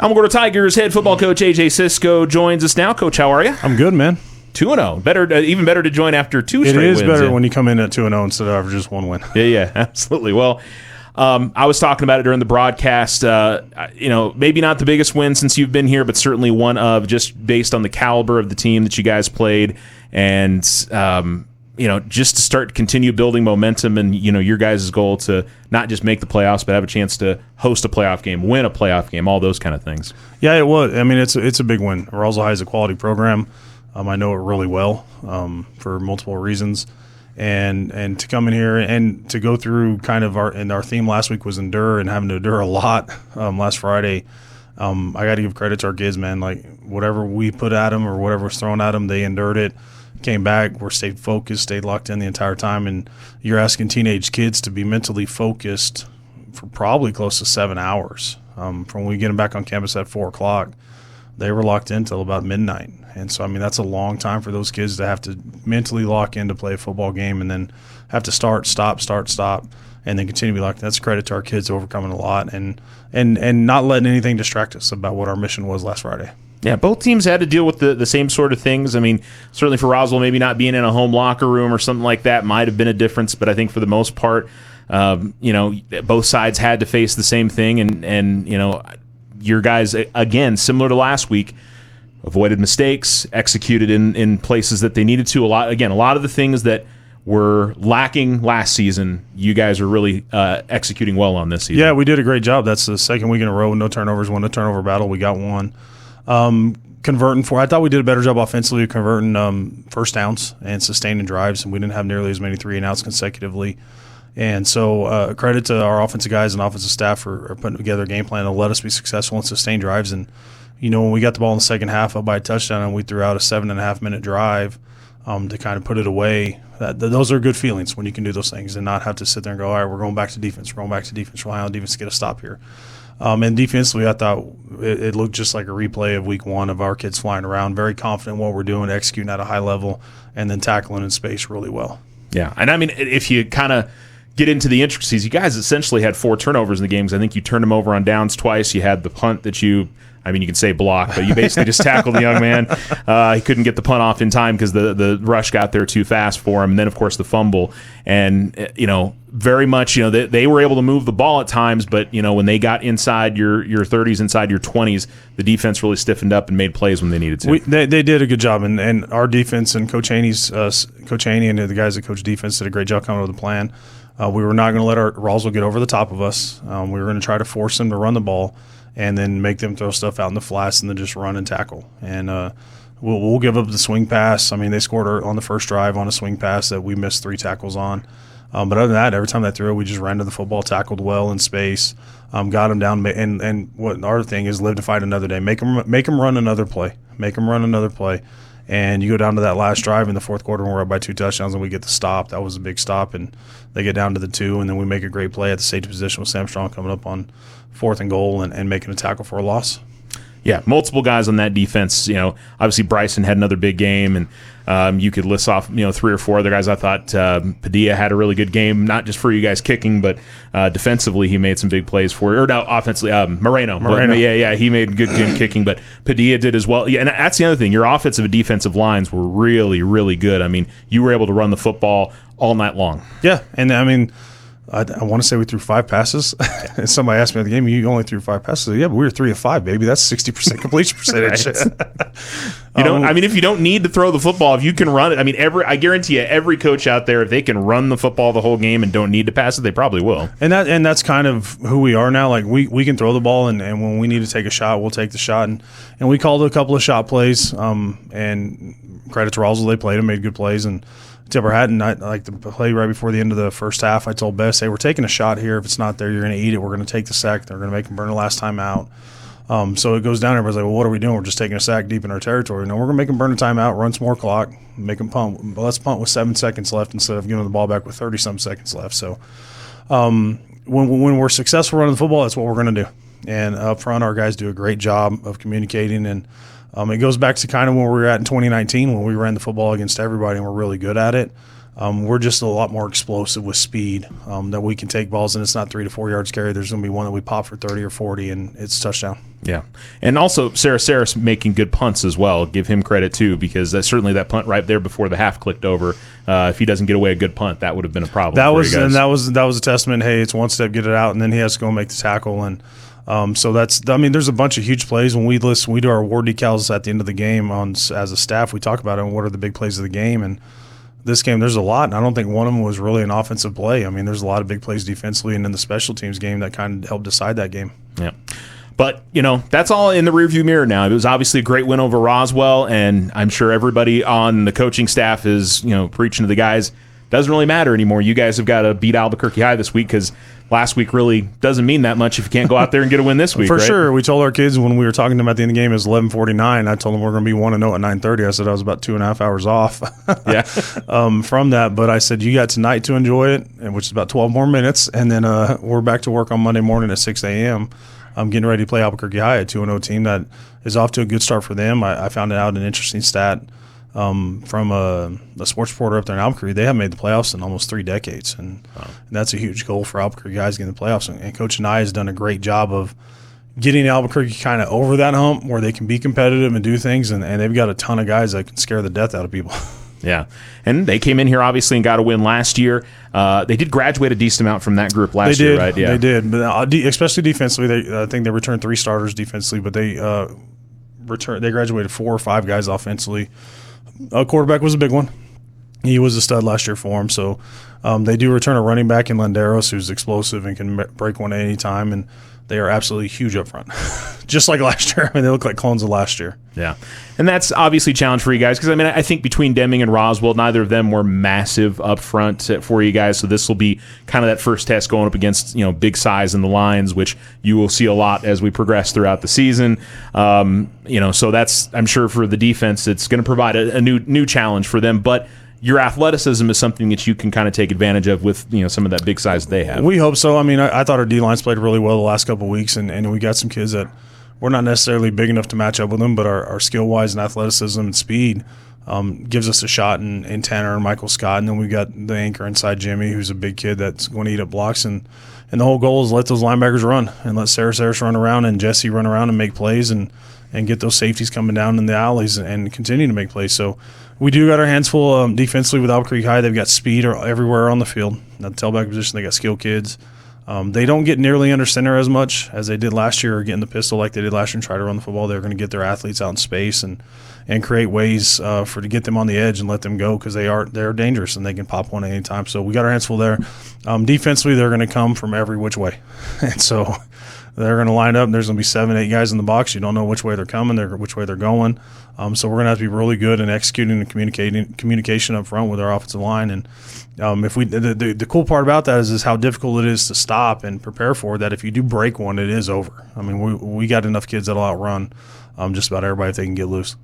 Alamogordo Tigers head football coach A.J. Cisco joins us now. Coach, how are you? I'm good, man. 2-0. Better, even better to join after two straight wins. It is better when you come in at 2-0 instead of just one win. Yeah, absolutely. Well, I was talking about it during the broadcast. Maybe not the biggest win since you've been here, but certainly one of, just based on the caliber of the team that you guys played, and just to start to continue building momentum, and your guys' goal to not just make the playoffs, but have a chance to host a playoff game, win a playoff game, all those kind of things. Yeah, it was. I mean, it's a big win. Roswell High is a quality program. I know it really well for multiple reasons. And to come in here and to go through kind of our theme last week was endure, and having to endure a lot last Friday. I got to give credit to our kids, man. Like, whatever we put at them or whatever was thrown at them, they endured it, came back, stayed focused, stayed locked in the entire time. And you're asking teenage kids to be mentally focused for probably close to 7 hours. From when we get them back on campus at 4 o'clock, they were locked in until about midnight. And so, I mean, that's a long time for those kids to have to mentally lock in to play a football game, and then have to start, stop, and then continue to be locked in. That's credit to our kids overcoming a lot and not letting anything distract us about what our mission was last Friday. Yeah, both teams had to deal with the same sort of things. I mean, certainly for Roswell, maybe not being in a home locker room or something like that might have been a difference, but I think for the most part, both sides had to face the same thing, and your guys, again, similar to last week, avoided mistakes, executed in places that they needed to. A lot of the things that were lacking last season, you guys are really executing well on this season. Yeah, we did a great job. That's the second week in a row with no turnovers, won a turnover battle. We got one. I thought we did a better job offensively of converting first downs and sustaining drives, and we didn't have nearly as many 3-and-outs consecutively. And so credit to our offensive guys and offensive staff for putting together a game plan to let us be successful and sustain drives. And when we got the ball in the second half up by a touchdown and we threw out a 7.5-minute drive to kind of put it away, those are good feelings when you can do those things and not have to sit there and go, all right, we're going back to defense. We're relying on defense to get a stop here. And defensively, I thought it looked just like a replay of week one of our kids flying around, very confident in what we're doing, executing at a high level, and then tackling in space really well. Yeah, and I mean, if you kind of get into the intricacies, you guys essentially had 4 turnovers in the games. I think you turned them over on downs twice. You had the punt that you can say block, but you basically just tackled the young man. He couldn't get the punt off in time because the rush got there too fast for him. And then, of course, the fumble. And, very much, they were able to move the ball at times, but, when they got inside your 30s, inside your 20s, the defense really stiffened up and made plays when they needed to. They did a good job, and our defense and Coach Haney and the guys that coach defense did a great job coming up with a plan. We were not going to let our Roswell get over the top of us. We were going to try to force them to run the ball and then make them throw stuff out in the flats and then just run and tackle. And we'll give up the swing pass. I mean, they scored on the first drive on a swing pass that we missed 3 tackles on. But other than that, every time they threw it, we just ran to the football, tackled well in space, got them down. And what our thing is, live to fight another day. Make them run another play. And you go down to that last drive in the fourth quarter when we're up by 2 touchdowns and we get the stop. That was a big stop, and they get down to the 2, and then we make a great play at the safety position with Sam Strong coming up on 4th and goal and making a tackle for a loss. Yeah, multiple guys on that defense. Obviously Bryson had another big game, and you could list off 3 or 4 other guys. I thought Padilla had a really good game, not just for you guys kicking, but defensively he made some big plays for you. Or no, offensively, Moreno. Yeah, he made good game kicking, but Padilla did as well. Yeah, and that's the other thing. Your offensive and defensive lines were really, really good. I mean, you were able to run the football all night long. Yeah, and I mean, I want to say we threw 5 passes. And somebody asked me at the game, you only threw 5 passes. Yeah, but we were 3 of 5, baby. That's 60% completion percentage. If you don't need to throw the football, if you can run it, I guarantee you, every coach out there, if they can run the football the whole game and don't need to pass it, they probably will. And that's kind of who we are now. Like we can throw the ball, and when we need to take a shot, we'll take the shot. And we called a couple of shot plays. And credit to Roswell, they played and made good plays. And tip our hat, and like the play right before the end of the first half, I told Bess, hey, we're taking a shot here. If it's not there, you're going to eat it. We're going to take the sack. They're going to make them burn the last time out. So it goes down. Everybody's like, well, what are we doing? We're just taking a sack deep in our territory. No, we're going to make them burn a timeout, run some more clock, make them punt. But let's punt with 7 seconds left instead of giving the ball back with 30-some seconds left. So when we're successful running the football, that's what we're going to do. And up front, our guys do a great job of communicating, and it goes back to kind of where we were at in 2019 when we ran the football against everybody and we're really good at it. We're just a lot more explosive with speed, that we can take balls, and it's not 3 to 4 yards carry. There's going to be one that we pop for 30 or 40, and it's touchdown. Yeah. And also, Saris making good punts as well. Give him credit, too, because certainly that punt right there before the half clicked over, if he doesn't get away a good punt, that would have been a problem for you guys. And that was a testament. Hey, it's one step, get it out, and then he has to go make the tackle. And so there's a bunch of huge plays. When we do our award decals at the end of the game as a staff, we talk about it and what are the big plays of the game. And this game, there's a lot, and I don't think one of them was really an offensive play. I mean, there's a lot of big plays defensively and in the special teams game that kind of helped decide that game. Yeah. But, that's all in the rearview mirror now. It was obviously a great win over Roswell, and I'm sure everybody on the coaching staff is, preaching to the guys, doesn't really matter anymore. You guys have got to beat Albuquerque High this week because last week really doesn't mean that much if you can't go out there and get a win this week, For right? sure. We told our kids when we were talking to them at the end of the game, it was 11:49. I told them we're going to be 1-0 at 9:30. I said I was about 2.5 hours off from that. But I said, you got tonight to enjoy it, which is about 12 more minutes. And then we're back to work on Monday morning at 6 a.m. I'm getting ready to play Albuquerque High, a 2-0 team that is off to a good start for them. I found out an interesting stat from a sports reporter up there in Albuquerque. They haven't made the playoffs in almost 3 decades, and that's a huge goal for Albuquerque guys getting the playoffs. And Coach Nye has done a great job of getting Albuquerque kind of over that hump where they can be competitive and do things, and they've got a ton of guys that can scare the death out of people. Yeah, and they came in here obviously and got a win last year. They did graduate a decent amount from that group last year, right? Yeah, they did, but especially defensively. I think they returned 3 starters defensively, but they graduated 4 or 5 guys offensively. Quarterback was a big one. He was a stud last year for him. So they do return a running back in Landeros who's explosive and can break one at any time, and they are absolutely huge up front. Just like last year. I mean, they look like clones of last year. Yeah. And that's obviously a challenge for you guys because, I think between Deming and Roswell, neither of them were massive up front for you guys. So this will be kind of that first test going up against, big size in the lines, which you will see a lot as we progress throughout the season. So that's, I'm sure for the defense, it's going to provide a new challenge for them. But your athleticism is something that you can kind of take advantage of with some of that big size they have. We hope so. I thought our D-lines played really well the last couple of weeks, and we got some kids that we're not necessarily big enough to match up with them, but our skill-wise and athleticism and speed gives us a shot in Tanner and Michael Scott. And then we've got the anchor inside Jimmy, who's a big kid that's going to eat up blocks. And the whole goal is let those linebackers run and let Saris run around and Jesse run around and make plays and get those safeties coming down in the alleys and continue to make plays. So we do got our hands full defensively with Albuquerque High. They've got speed everywhere on the field. At the tailback position, they got skilled kids. They don't get nearly under center as much as they did last year or get in the pistol like they did last year and try to run the football. They're going to get their athletes out in space and create ways to get them on the edge and let them go because they're dangerous and they can pop one at any time. So we got our hands full there. Defensively, they're going to come from every which way. And so they're going to line up, and there's going to be 7, 8 guys in the box. You don't know which way they're coming, which way they're going. So we're going to have to be really good in executing and communication up front with our offensive line. And if the cool part about that is how difficult it is to stop and prepare for that. If you do break one, it is over. We got enough kids that'll outrun just about everybody if they can get loose.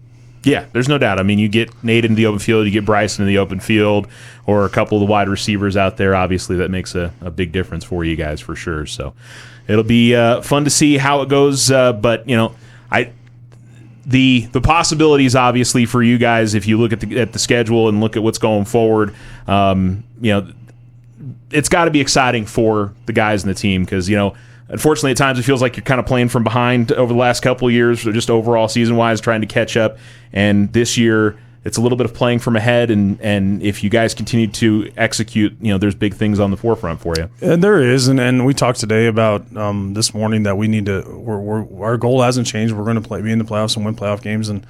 Yeah, there's no doubt. You get Nate in the open field, you get Bryson in the open field, or a couple of the wide receivers out there. Obviously, that makes a big difference for you guys for sure. So it'll be fun to see how it goes. But the possibilities obviously for you guys, if you look at the schedule and look at what's going forward, it's got to be exciting for the guys in the team because unfortunately, at times it feels like you're kind of playing from behind over the last couple of years, or just overall season-wise, trying to catch up. And this year, it's a little bit of playing from ahead. And if you guys continue to execute, there's big things on the forefront for you. And there is, and we talked today about this morning that we need to. Our goal hasn't changed. We're going to be in the playoffs and win playoff games. And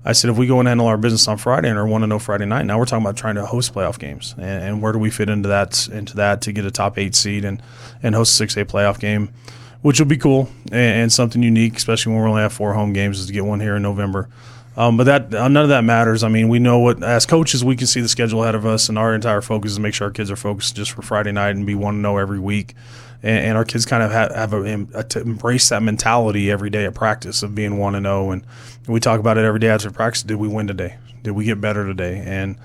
I said if we go and handle our business on Friday and are 1-0 Friday night, now we're talking about trying to host playoff games. And where do we fit into that to get a top 8 seed and host a 6A playoff game, which will be cool and something unique, especially when we only have 4 home games, is to get one here in November. But none of that matters. We know as coaches, we can see the schedule ahead of us, and our entire focus is to make sure our kids are focused just for Friday night and be 1-0 every week and our kids kind of have to embrace that mentality every day at practice of being 1-0. And we talk about it every day after practice. Did we win today? Did we get better today? And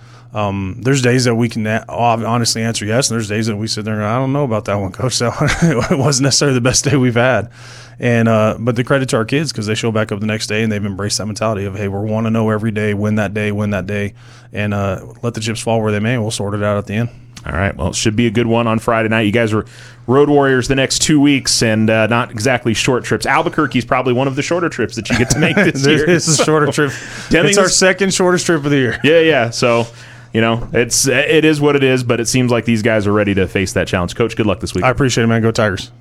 there's days that we can honestly answer yes, and there's days that we sit there and go, I don't know about that one, Coach. It wasn't necessarily the best day we've had. And but the credit to our kids, because they show back up the next day and they've embraced that mentality of, hey, we're 1-0 every day, win that day, and let the chips fall where they may, and we'll sort it out at the end. All right. Well, it should be a good one on Friday night. You guys are road warriors the next 2 weeks, and not exactly short trips. Albuquerque is probably one of the shorter trips that you get to make this year. It's a shorter trip. It's our second shortest trip of the year. Yeah. So, it is what it is, but it seems like these guys are ready to face that challenge. Coach, good luck this week. I appreciate it, man. Go Tigers.